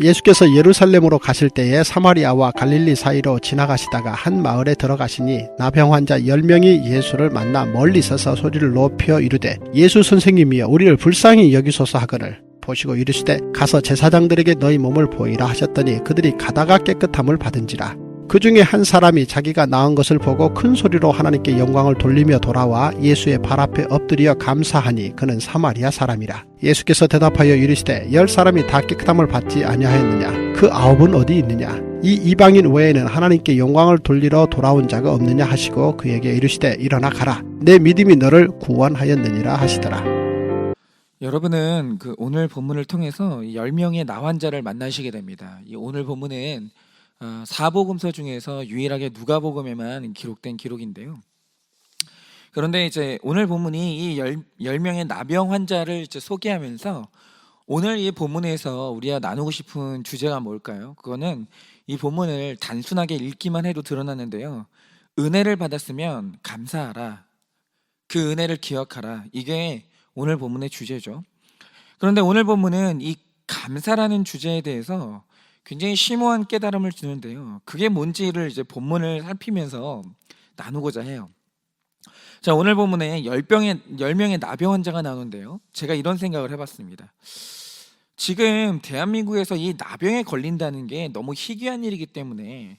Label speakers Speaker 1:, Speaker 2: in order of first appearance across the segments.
Speaker 1: 예수께서 예루살렘으로 가실 때에 사마리아와 갈릴리 사이로 지나가시다가 한 마을에 들어가시니 나병 환자 10명이 예수를 만나 멀리 서서 소리를 높여 이르되 예수 선생님이여 우리를 불쌍히 여기소서 하거늘 보시고 이르시되 가서 제사장들에게 너희 몸을 보이라 하셨더니 그들이 가다가 깨끗함을 받은지라. 그 중에 한 사람이 자기가 나은 것을 보고 큰 소리로 하나님께 영광을 돌리며 돌아와 예수의 발 앞에 엎드려 감사하니 그는 사마리아 사람이라. 예수께서 대답하여 이르시되 10사람이 다 깨끗함을 받지 아니하였느냐? 그 9은 어디 있느냐? 이 이방인 외에는 하나님께 영광을 돌리러 돌아온 자가 없느냐 하시고 그에게 이르시되 일어나 가라. 내 믿음이 너를 구원하였느니라 하시더라.
Speaker 2: 여러분은 오늘 본문을 통해서 10명의 나환자를 만나시게 됩니다. 이 오늘 본문은 사복음서 중에서 유일하게 누가복음에만 기록된 기록인데요. 그런데 이제 오늘 본문이 이 10명의 나병 환자를 이제 소개하면서 오늘 이 본문에서 우리가 나누고 싶은 주제가 뭘까요? 그거는 이 본문을 단순하게 읽기만 해도 드러나는데요. 은혜를 받았으면 감사하라. 그 은혜를 기억하라. 이게 오늘 본문의 주제죠. 그런데 오늘 본문은 이 감사라는 주제에 대해서 굉장히 심오한 깨달음을 주는데요. 그게 뭔지를 이제 본문을 살피면서 나누고자 해요. 자, 오늘 본문에 10명의 나병 환자가 나오는데요. 제가 이런 생각을 해봤습니다. 지금 대한민국에서 이 나병에 걸린다는 게 너무 희귀한 일이기 때문에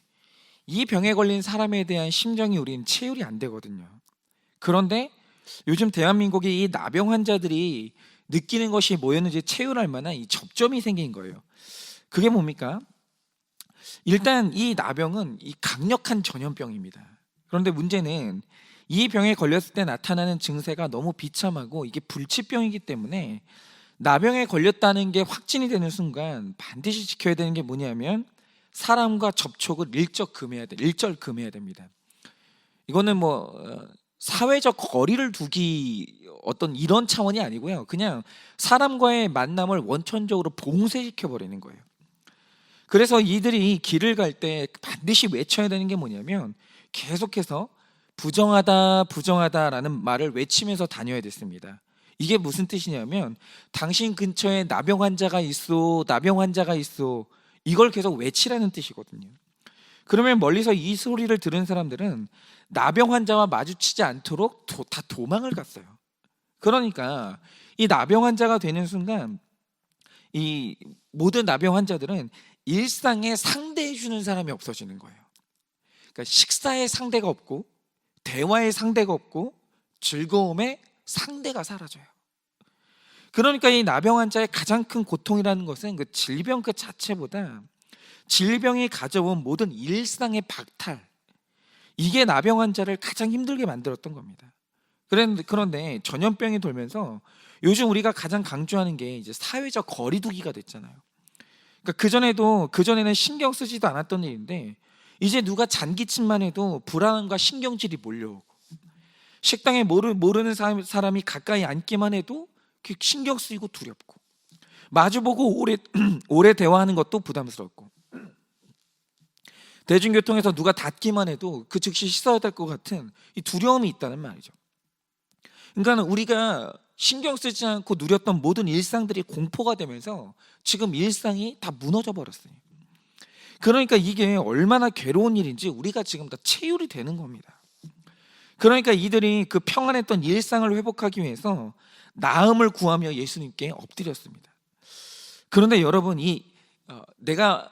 Speaker 2: 이 병에 걸린 사람에 대한 심정이 우리는 체휼이 안 되거든요. 그런데 요즘 대한민국이 이 나병 환자들이 느끼는 것이 뭐였는지 체휼할 만한 이 접점이 생긴 거예요. 그게 뭡니까? 일단 이 나병은 이 강력한 전염병입니다. 그런데 문제는 이 병에 걸렸을 때 나타나는 증세가 너무 비참하고 이게 불치병이기 때문에 나병에 걸렸다는 게 확진이 되는 순간 반드시 지켜야 되는 게 뭐냐면 사람과 접촉을 일절 금해야 됩니다. 이거는 사회적 거리를 두기 어떤 이런 차원이 아니고요. 그냥 사람과의 만남을 원천적으로 봉쇄시켜 버리는 거예요. 그래서 이들이 길을 갈 때 반드시 외쳐야 되는 게 뭐냐면 계속해서 부정하다라는 말을 외치면서 다녀야 됐습니다. 이게 무슨 뜻이냐면 당신 근처에 나병 환자가 있어 이걸 계속 외치라는 뜻이거든요. 그러면 멀리서 이 소리를 들은 사람들은 나병 환자와 마주치지 않도록 다 도망을 갔어요. 그러니까 이 나병 환자가 되는 순간 이 모든 나병 환자들은 일상에 상대해 주는 사람이 없어지는 거예요. 그러니까 식사의 상대가 없고 대화의 상대가 없고 즐거움의 상대가 사라져요. 그러니까 이 나병 환자의 가장 큰 고통이라는 것은 그 질병 그 자체보다 질병이 가져온 모든 일상의 박탈, 이게 나병 환자를 가장 힘들게 만들었던 겁니다. 그런데 전염병이 돌면서 요즘 우리가 가장 강조하는 게 이제 사회적 거리두기가 됐잖아요. 그러니까 그전에는 신경 쓰지도 않았던 일인데 이제 누가 잔기침만 해도 불안함과 신경질이 몰려오고 식당에 모르는 사람이 가까이 앉기만 해도 신경 쓰이고 두렵고 마주보고 오래 대화하는 것도 부담스럽고 대중교통에서 누가 닿기만 해도 그 즉시 씻어야 될 것 같은 이 두려움이 있다는 말이죠. 그러니까 우리가 신경 쓰지 않고 누렸던 모든 일상들이 공포가 되면서 지금 일상이 다 무너져 버렸어요. 그러니까 이게 얼마나 괴로운 일인지 우리가 지금 다 체휼이 되는 겁니다. 그러니까 이들이 그 평안했던 일상을 회복하기 위해서 나음을 구하며 예수님께 엎드렸습니다. 그런데 여러분, 내가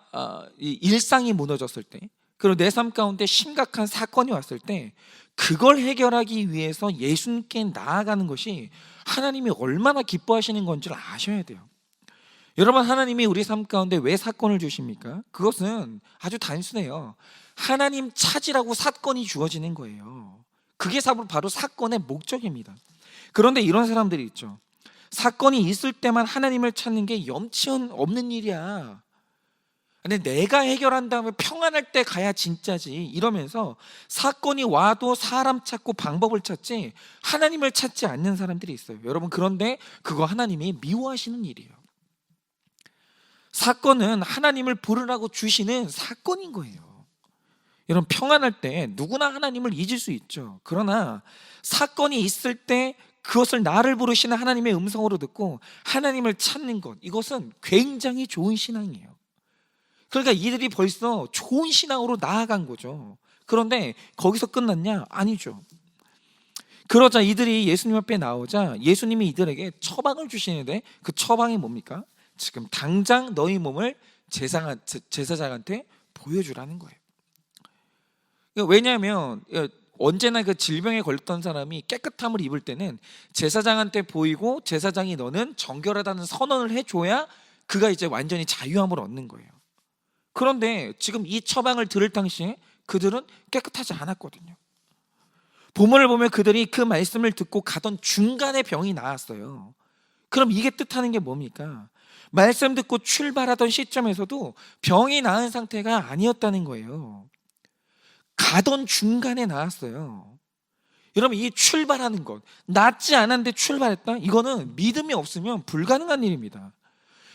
Speaker 2: 이 일상이 무너졌을 때, 그리고 내 삶 가운데 심각한 사건이 왔을 때 그걸 해결하기 위해서 예수님께 나아가는 것이 하나님이 얼마나 기뻐하시는 건지를 아셔야 돼요. 여러분, 하나님이 우리 삶 가운데 왜 사건을 주십니까? 그것은 아주 단순해요. 하나님 찾으라고 사건이 주어지는 거예요. 그게 바로 사건의 목적입니다. 그런데 이런 사람들이 있죠. 사건이 있을 때만 하나님을 찾는 게 염치 없는 일이야. 근데 내가 해결한 다음에 평안할 때 가야 진짜지 이러면서 사건이 와도 사람 찾고 방법을 찾지 하나님을 찾지 않는 사람들이 있어요. 여러분, 그런데 그거 하나님이 미워하시는 일이에요. 사건은 하나님을 부르라고 주시는 사건인 거예요. 여러분, 평안할 때 누구나 하나님을 잊을 수 있죠. 그러나 사건이 있을 때 그것을 나를 부르시는 하나님의 음성으로 듣고 하나님을 찾는 것, 이것은 굉장히 좋은 신앙이에요. 그러니까 이들이 벌써 좋은 신앙으로 나아간 거죠. 그런데 거기서 끝났냐? 아니죠. 그러자 이들이 예수님 앞에 나오자 예수님이 이들에게 처방을 주시는데 그 처방이 뭡니까? 지금 당장 너희 몸을 제사장한테 보여주라는 거예요. 왜냐하면 언제나 그 질병에 걸렸던 사람이 깨끗함을 입을 때는 제사장한테 보이고 제사장이 너는 정결하다는 선언을 해줘야 그가 이제 완전히 자유함을 얻는 거예요. 그런데 지금 이 처방을 들을 당시에 그들은 깨끗하지 않았거든요. 본문을 보면 그들이 그 말씀을 듣고 가던 중간에 병이 나았어요. 그럼 이게 뜻하는 게 뭡니까? 말씀 듣고 출발하던 시점에서도 병이 나은 상태가 아니었다는 거예요. 가던 중간에 나았어요. 여러분, 이 출발하는 것, 낫지 않았는데 출발했다? 이거는 믿음이 없으면 불가능한 일입니다.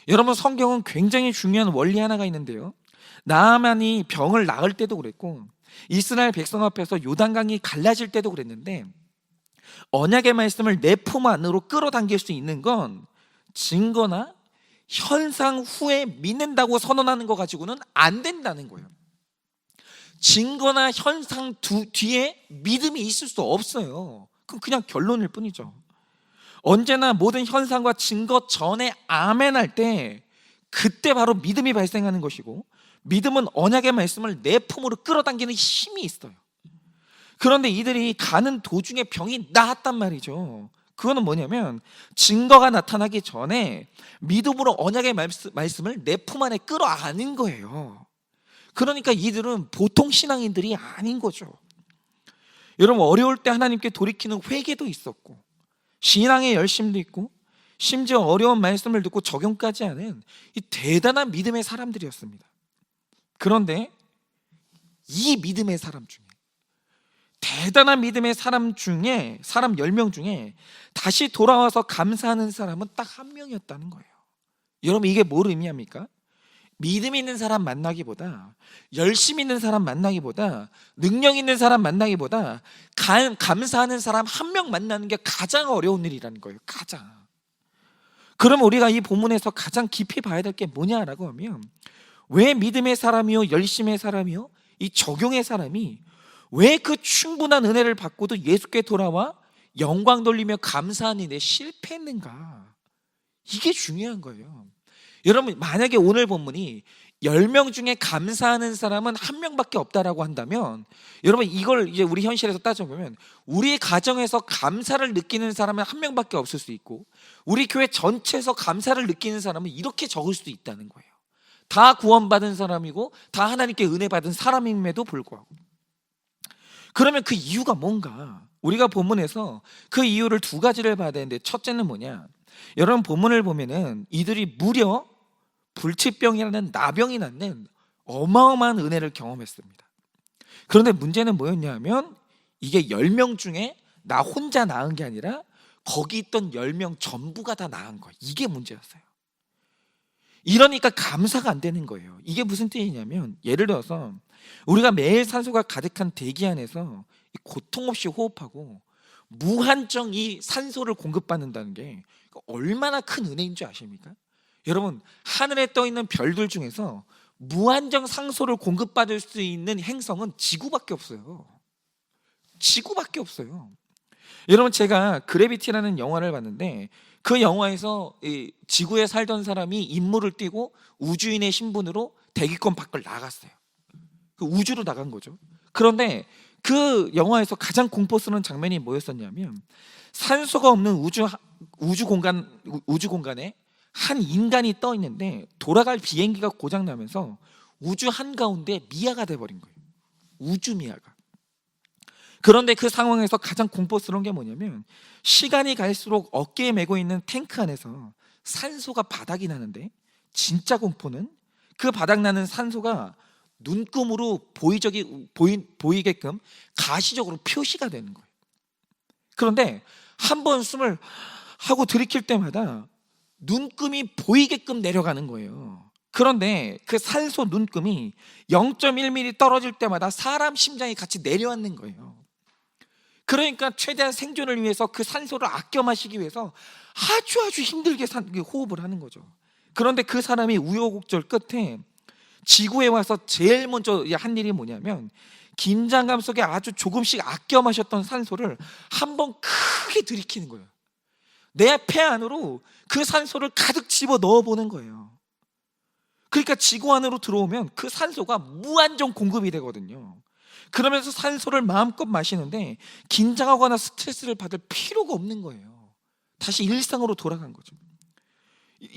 Speaker 2: 여러분, 성경은 굉장히 중요한 원리 하나가 있는데요, 나아만이 병을 나을 때도 그랬고 이스라엘 백성 앞에서 요단강이 갈라질 때도 그랬는데 언약의 말씀을 내 품 안으로 끌어당길 수 있는 건 증거나 현상 후에 믿는다고 선언하는 거 가지고는 안 된다는 거예요. 증거나 현상 뒤에 믿음이 있을 수 없어요. 그럼 그냥 결론일 뿐이죠. 언제나 모든 현상과 증거 전에 아멘 할 때 그때 바로 믿음이 발생하는 것이고, 믿음은 언약의 말씀을 내 품으로 끌어당기는 힘이 있어요. 그런데 이들이 가는 도중에 병이 나았단 말이죠. 그거는 뭐냐면 증거가 나타나기 전에 믿음으로 언약의 말씀을 내 품 안에 끌어안은 거예요. 그러니까 이들은 보통 신앙인들이 아닌 거죠. 여러분, 어려울 때 하나님께 돌이키는 회개도 있었고 신앙의 열심도 있고 심지어 어려운 말씀을 듣고 적용까지 하는 이 대단한 믿음의 사람들이었습니다. 그런데 이 믿음의 사람 중에, 대단한 믿음의 사람 중에, 사람 10명 중에 다시 돌아와서 감사하는 사람은 딱 한 명이었다는 거예요. 여러분, 이게 뭘 의미합니까? 믿음 있는 사람 만나기보다, 열심 있는 사람 만나기보다, 능력 있는 사람 만나기보다 감사하는 사람 한 명 만나는 게 가장 어려운 일이라는 거예요. 가장. 그럼 우리가 이 본문에서 가장 깊이 봐야 될 게 뭐냐라고 하면, 왜 믿음의 사람이요, 열심의 사람이요, 이 적용의 사람이 왜 그 충분한 은혜를 받고도 예수께 돌아와 영광 돌리며 감사하는 일에 실패했는가? 이게 중요한 거예요. 여러분, 만약에 오늘 본문이 10명 중에 감사하는 사람은 한 명밖에 없다라고 한다면, 여러분, 이걸 이제 우리 현실에서 따져보면 우리 가정에서 감사를 느끼는 사람은 한 명밖에 없을 수 있고 우리 교회 전체에서 감사를 느끼는 사람은 이렇게 적을 수도 있다는 거예요. 다 구원받은 사람이고 다 하나님께 은혜 받은 사람임에도 불구하고. 그러면 그 이유가 뭔가? 우리가 본문에서 그 이유를 두 가지를 봐야 되는데, 첫째는 뭐냐? 여러분, 본문을 보면은 이들이 무려 불치병이라는 나병이 낫는 어마어마한 은혜를 경험했습니다. 그런데 문제는 뭐였냐면 이게 10명 중에 나 혼자 나은 게 아니라 거기 있던 10명 전부가 다 나은 거예요. 이게 문제였어요. 이러니까 감사가 안 되는 거예요. 이게 무슨 뜻이냐면, 예를 들어서 우리가 매일 산소가 가득한 대기 안에서 고통 없이 호흡하고 무한정 이 산소를 공급받는다는 게 얼마나 큰 은혜인 줄 아십니까? 여러분, 하늘에 떠 있는 별들 중에서 무한정 산소를 공급받을 수 있는 행성은 지구밖에 없어요. 지구밖에 없어요. 여러분, 제가 그래비티라는 영화를 봤는데 그 영화에서 이 지구에 살던 사람이 임무를 띠고 우주인의 신분으로 대기권 밖을 나갔어요. 그 우주로 나간 거죠. 그런데 그 영화에서 가장 공포스러운 장면이 뭐였었냐면, 산소가 없는 우주 공간에 한 인간이 떠 있는데 돌아갈 비행기가 고장 나면서 우주 한가운데 미아가 돼 버린 거예요. 우주 미아가. 그런데 그 상황에서 가장 공포스러운 게 뭐냐면, 시간이 갈수록 어깨에 메고 있는 탱크 안에서 산소가 바닥이 나는데, 진짜 공포는 그 바닥나는 산소가 눈금으로 보이게끔 가시적으로 표시가 되는 거예요. 그런데 한 번 숨을 하고 들이킬 때마다 눈금이 보이게끔 내려가는 거예요. 그런데 그 산소 눈금이 0.1mm 떨어질 때마다 사람 심장이 같이 내려앉는 거예요. 그러니까 최대한 생존을 위해서 그 산소를 아껴 마시기 위해서 아주 힘들게 호흡을 하는 거죠. 그런데 그 사람이 우여곡절 끝에 지구에 와서 제일 먼저 한 일이 뭐냐면 긴장감 속에 아주 조금씩 아껴 마셨던 산소를 한번 크게 들이키는 거예요. 내 폐 안으로 그 산소를 가득 집어 넣어보는 거예요. 그러니까 지구 안으로 들어오면 그 산소가 무한정 공급이 되거든요. 그러면서 산소를 마음껏 마시는데 긴장하거나 스트레스를 받을 필요가 없는 거예요. 다시 일상으로 돌아간 거죠.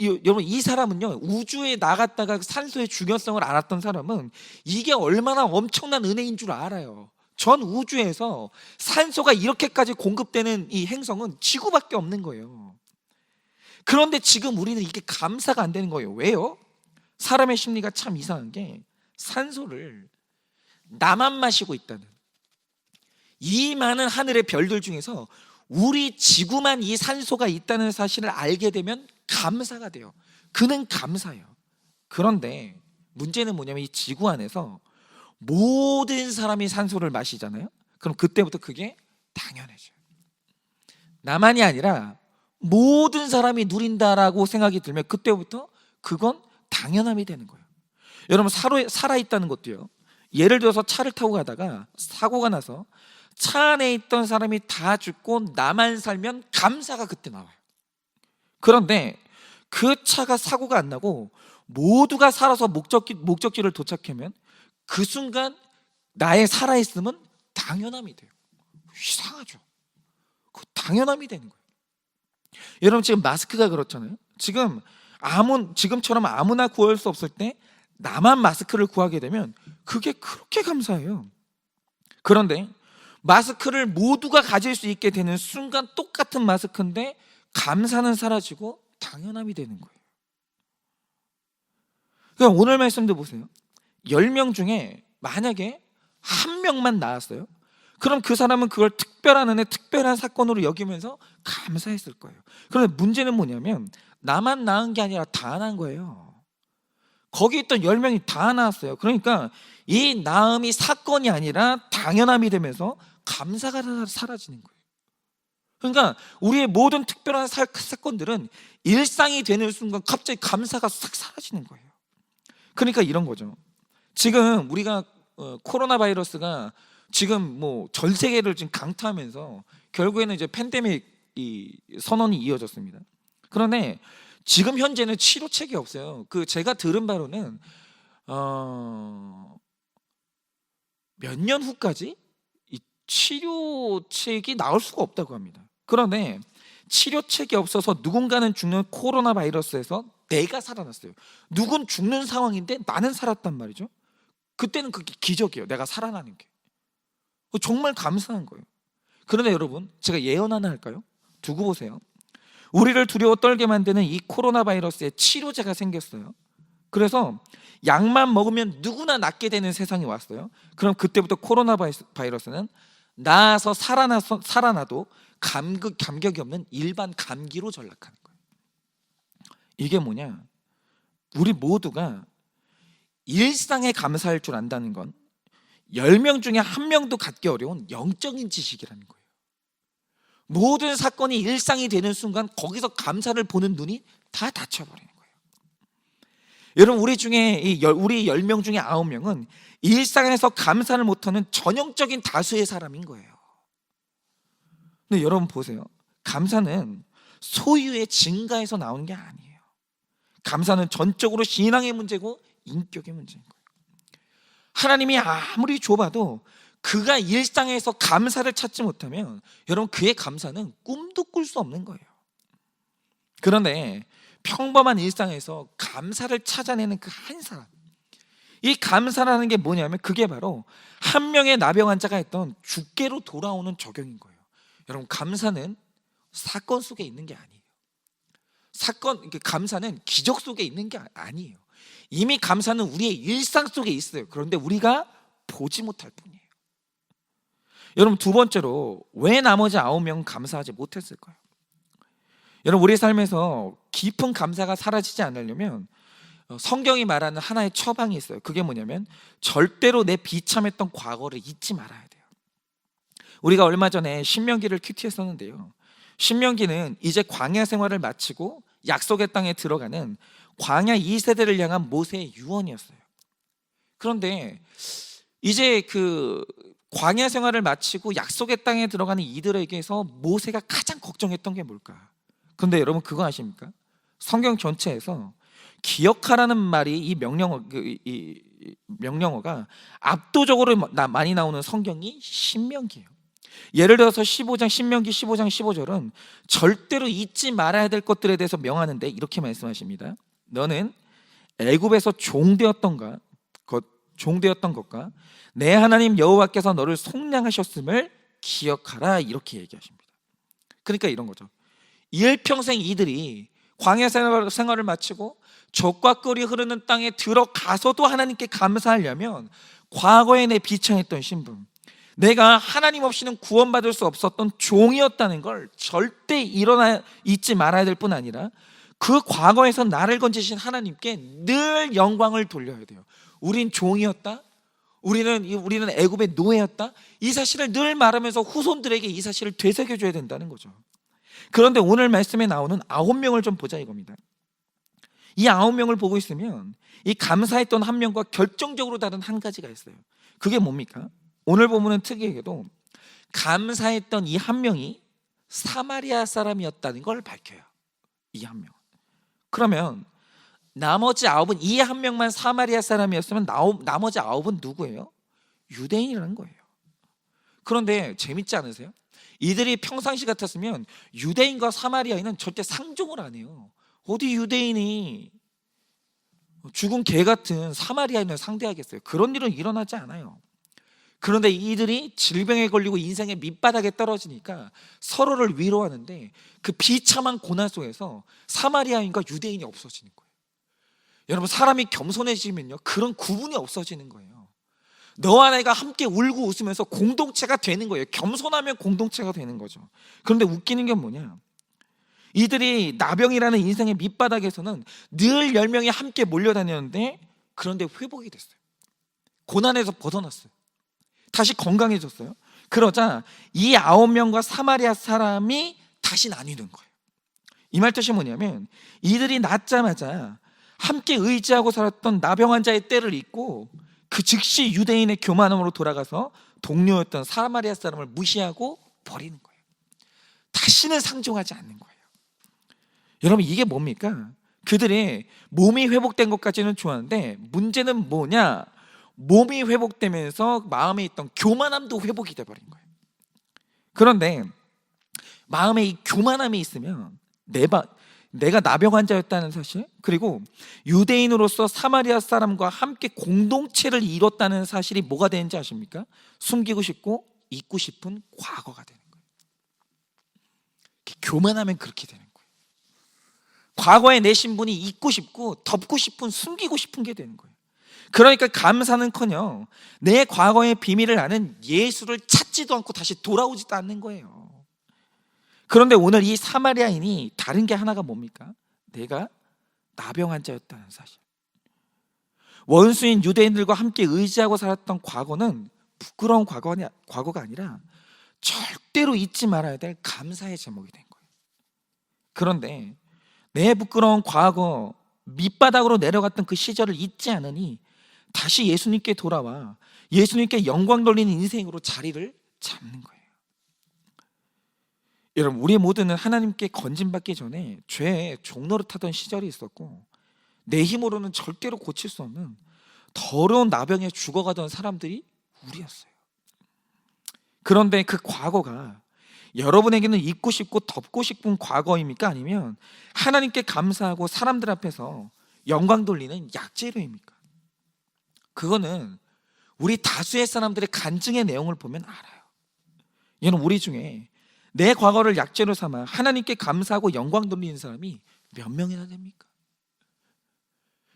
Speaker 2: 여러분, 이 사람은요, 우주에 나갔다가 산소의 중요성을 알았던 사람은 이게 얼마나 엄청난 은혜인 줄 알아요. 전 우주에서 산소가 이렇게까지 공급되는 이 행성은 지구밖에 없는 거예요. 그런데 지금 우리는 이게 감사가 안 되는 거예요. 왜요? 사람의 심리가 참 이상한 게 산소를 나만 마시고 있다는, 이 많은 하늘의 별들 중에서 우리 지구만 이 산소가 있다는 사실을 알게 되면 감사가 돼요. 그는 감사해요. 그런데 문제는 뭐냐면 이 지구 안에서 모든 사람이 산소를 마시잖아요. 그럼 그때부터 그게 당연해져요. 나만이 아니라 모든 사람이 누린다라고 생각이 들면 그때부터 그건 당연함이 되는 거예요. 여러분, 살아있다는 것도요, 예를 들어서 차를 타고 가다가 사고가 나서 차 안에 있던 사람이 다 죽고 나만 살면 감사가 그때 나와요. 그런데 그 차가 사고가 안 나고 모두가 살아서 목적지를 도착하면 그 순간 나의 살아있음은 당연함이 돼요. 이상하죠? 그 당연함이 되는 거예요. 여러분, 지금 마스크가 그렇잖아요. 지금처럼 아무나 구할 수 없을 때 나만 마스크를 구하게 되면 그게 그렇게 감사해요. 그런데 마스크를 모두가 가질 수 있게 되는 순간 똑같은 마스크인데 감사는 사라지고 당연함이 되는 거예요. 그러니까 오늘 말씀도 보세요. 10명 중에 만약에 한 명만 나았어요. 그럼 그 사람은 그걸 특별한 은혜, 특별한 사건으로 여기면서 감사했을 거예요. 그런데 문제는 뭐냐면 나만 나은 게 아니라 다 나은 거예요. 거기 있던 10명이 다 나았어요. 그러니까 이 나음이 사건이 아니라 당연함이 되면서 감사가 사라지는 거예요. 그러니까 우리의 모든 특별한 사건들은 일상이 되는 순간 갑자기 감사가 싹 사라지는 거예요. 그러니까 이런 거죠. 지금 우리가 코로나 바이러스가 지금 뭐 전 세계를 지금 강타하면서 결국에는 이제 팬데믹 선언이 이어졌습니다. 그런데 지금 현재는 치료책이 없어요. 제가 들은 바로는 몇 년 후까지 이 치료책이 나올 수가 없다고 합니다. 그런데 치료책이 없어서 누군가는 죽는 코로나 바이러스에서 내가 살아났어요. 누군 죽는 상황인데 나는 살았단 말이죠. 그때는 그게 기적이에요. 내가 살아나는 게 정말 감사한 거예요. 그런데 여러분, 제가 예언 하나 할까요? 두고 보세요. 우리를 두려워 떨게 만드는 이 코로나 바이러스의 치료제가 생겼어요. 그래서 약만 먹으면 누구나 낫게 되는 세상이 왔어요. 그럼 그때부터 코로나 바이러스는 나아서 살아나도 감격이 없는 일반 감기로 전락하는 거예요. 이게 뭐냐? 우리 모두가 일상에 감사할 줄 안다는 건 10명 중에 1명도 갖기 어려운 영적인 지식이라는 거예요. 모든 사건이 일상이 되는 순간 거기서 감사를 보는 눈이 다 닫혀버리는 거예요. 여러분, 우리 10명 중에 9명은 일상에서 감사를 못하는 전형적인 다수의 사람인 거예요. 근데 여러분 보세요. 감사는 소유의 증가에서 나오는 게 아니에요. 감사는 전적으로 신앙의 문제고 인격의 문제인 거예요. 하나님이 아무리 좁아도 그가 일상에서 감사를 찾지 못하면 여러분, 그의 감사는 꿈도 꿀 수 없는 거예요. 그런데 평범한 일상에서 감사를 찾아내는 그 한 사람, 이 감사라는 게 뭐냐면 그게 바로 한 명의 나병 환자가 했던 주께로 돌아오는 적용인 거예요. 여러분, 감사는 사건 속에 있는 게 아니에요. 감사는 기적 속에 있는 게 아니에요. 이미 감사는 우리의 일상 속에 있어요. 그런데 우리가 보지 못할 뿐이에요. 여러분, 두 번째로 왜 나머지 9명 감사하지 못했을까요? 여러분, 우리 삶에서 깊은 감사가 사라지지 않으려면 성경이 말하는 하나의 처방이 있어요. 그게 뭐냐면 절대로 내 비참했던 과거를 잊지 말아야 돼요. 우리가 얼마 전에 신명기를 큐티했었는데요. 신명기는 이제 광야 생활을 마치고 약속의 땅에 들어가는 광야 2세대를 향한 모세의 유언이었어요. 그런데 이제 그 광야 생활을 마치고 약속의 땅에 들어가는 이들에게서 모세가 가장 걱정했던 게 뭘까? 근데 여러분 그거 아십니까? 성경 전체에서 기억하라는 말이 이 명령어가 압도적으로 많이 나오는 성경이 신명기예요. 예를 들어서 15장 신명기 15장 15절은 절대로 잊지 말아야 될 것들에 대해서 명하는데 이렇게 말씀하십니다. 너는 애굽에서 종되었던 것과 내 하나님 여호와께서 너를 속량하셨음을 기억하라, 이렇게 얘기하십니다. 그러니까 이런 거죠. 일평생 이들이 광야 생활을 마치고 젖과 꿀이 흐르는 땅에 들어가서도 하나님께 감사하려면 과거에 내 비천했던 신분, 내가 하나님 없이는 구원받을 수 없었던 종이었다는 걸 절대 잊지 말아야 될 뿐 아니라 그 과거에서 나를 건지신 하나님께 늘 영광을 돌려야 돼요. 우린 종이었다, 우리는 애굽의 노예였다, 이 사실을 늘 말하면서 후손들에게 이 사실을 되새겨줘야 된다는 거죠. 그런데 오늘 말씀에 나오는 9명을 좀 보자 이겁니다. 이 9명을 보고 있으면 이 감사했던 한 명과 결정적으로 다른 한 가지가 있어요. 그게 뭡니까? 오늘 보면은 특이하게도 감사했던 이 한 명이 사마리아 사람이었다는 걸 밝혀요. 이 한 명. 그러면 나머지 9은, 이 한 명만 사마리아 사람이었으면 나머지 9은 누구예요? 유대인이라는 거예요. 그런데 재밌지 않으세요? 이들이 평상시 같았으면 유대인과 사마리아인은 절대 상종을 안 해요. 어디 유대인이 죽은 개 같은 사마리아인을 상대하겠어요? 그런 일은 일어나지 않아요. 그런데 이들이 질병에 걸리고 인생의 밑바닥에 떨어지니까 서로를 위로하는데 그 비참한 고난 속에서 사마리아인과 유대인이 없어지는 거예요. 여러분, 사람이 겸손해지면요, 그런 구분이 없어지는 거예요. 너와 내가 함께 울고 웃으면서 공동체가 되는 거예요. 겸손하면 공동체가 되는 거죠. 그런데 웃기는 게 뭐냐, 이들이 나병이라는 인생의 밑바닥에서는 늘 10명이 함께 몰려다녔는데, 그런데 회복이 됐어요. 고난에서 벗어났어요. 다시 건강해졌어요. 그러자 이 9명과 사마리아 사람이 다시 나뉘는 거예요. 이 말 뜻이 뭐냐면, 이들이 낳자마자 함께 의지하고 살았던 나병 환자의 때를 잊고 그 즉시 유대인의 교만함으로 돌아가서 동료였던 사마리아 사람을 무시하고 버리는 거예요. 다시는 상종하지 않는 거예요. 여러분, 이게 뭡니까? 그들의 몸이 회복된 것까지는 좋았는데 문제는 뭐냐? 몸이 회복되면서 마음에 있던 교만함도 회복이 돼버린 거예요. 그런데 마음에 이 교만함이 있으면 내가 나병 환자였다는 사실, 그리고 유대인으로서 사마리아 사람과 함께 공동체를 이뤘다는 사실이 뭐가 되는지 아십니까? 숨기고 싶고 잊고 싶은 과거가 되는 거예요. 교만하면 그렇게 되는 거예요. 과거의 내 신분이 잊고 싶고 덮고 싶은, 숨기고 싶은 게 되는 거예요. 그러니까 감사는커녕 내 과거의 비밀을 아는 예수를 찾지도 않고 다시 돌아오지도 않는 거예요. 그런데 오늘 이 사마리아인이 다른 게 하나가 뭡니까? 내가 나병 환자였다는 사실. 원수인 유대인들과 함께 의지하고 살았던 과거는 부끄러운 과거가 아니라 절대로 잊지 말아야 될 감사의 제목이 된 거예요. 그런데 내 부끄러운 과거, 밑바닥으로 내려갔던 그 시절을 잊지 않으니 다시 예수님께 돌아와 예수님께 영광 돌리는 인생으로 자리를 잡는 거예요. 여러분, 우리 모두는 하나님께 건짐받기 전에 죄의 종노릇하던 시절이 있었고, 내 힘으로는 절대로 고칠 수 없는 더러운 나병에 죽어가던 사람들이 우리였어요. 그런데 그 과거가 여러분에게는 잊고 싶고 덮고 싶은 과거입니까? 아니면 하나님께 감사하고 사람들 앞에서 영광 돌리는 약재료입니까? 그거는 우리 다수의 사람들의 간증의 내용을 보면 알아요. 얘는 우리 중에 내 과거를 약재로 삼아 하나님께 감사하고 영광 돌리는 사람이 몇 명이나 됩니까?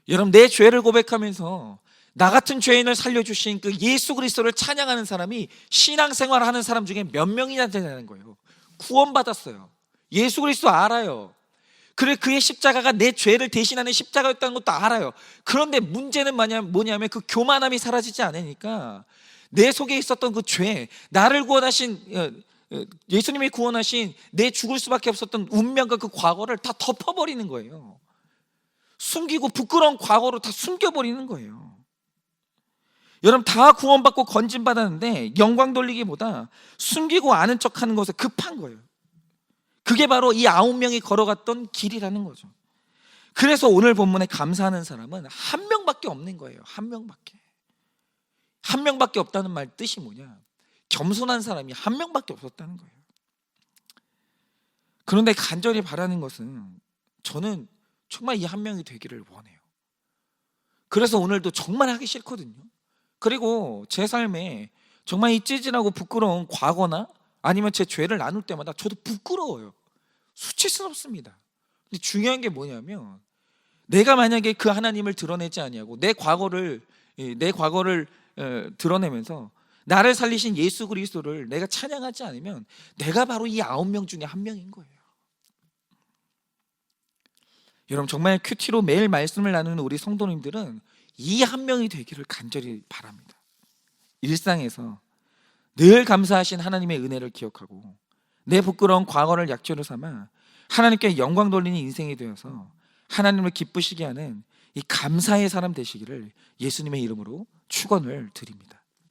Speaker 2: 여러분, 내 죄를 고백하면서 나 같은 죄인을 살려주신 그 예수 그리스도를 찬양하는 사람이 신앙생활을 하는 사람 중에 몇 명이나 되는 거예요. 구원받았어요. 예수 그리스도 알아요. 그래, 그의 십자가가 내 죄를 대신하는 십자가였다는 것도 알아요. 그런데 문제는 뭐냐면 그 교만함이 사라지지 않으니까 내 속에 있었던 그 죄, 나를 구원하신 예수님이 구원하신 내 죽을 수밖에 없었던 운명과 그 과거를 다 덮어버리는 거예요. 숨기고 부끄러운 과거로 다 숨겨버리는 거예요. 여러분 다 구원받고 건진받았는데 영광 돌리기보다 숨기고 아는 척하는 것에 급한 거예요. 그게 바로 이 9명이 걸어갔던 길이라는 거죠. 그래서 오늘 본문에 감사하는 사람은 한 명밖에 없는 거예요. 한 명밖에. 한 명밖에 없다는 말 뜻이 뭐냐? 겸손한 사람이 한 명밖에 없었다는 거예요. 그런데 간절히 바라는 것은 저는 정말 이 한 명이 되기를 원해요. 그래서 오늘도 정말 하기 싫거든요. 그리고 제 삶에 정말 이 찌질하고 부끄러운 과거나 아니면 제 죄를 나눌 때마다 저도 부끄러워요. 수치스럽습니다. 근데 중요한 게 뭐냐면 내가 만약에 그 하나님을 드러내지 아니하고 내 과거를 드러내면서 나를 살리신 예수 그리스도를 내가 찬양하지 않으면 내가 바로 이 9명 중에 한 명인 거예요. 여러분 정말 큐티로 매일 말씀을 나누는 우리 성도님들은 이 한 명이 되기를 간절히 바랍니다. 일상에서 늘 감사하신 하나님의 은혜를 기억하고 내 부끄러운 과거를 약조로 삼아 하나님께 영광 돌리는 인생이 되어서 하나님을 기쁘시게 하는 이 감사의 사람 되시기를 예수님의 이름으로 축원을 드립니다.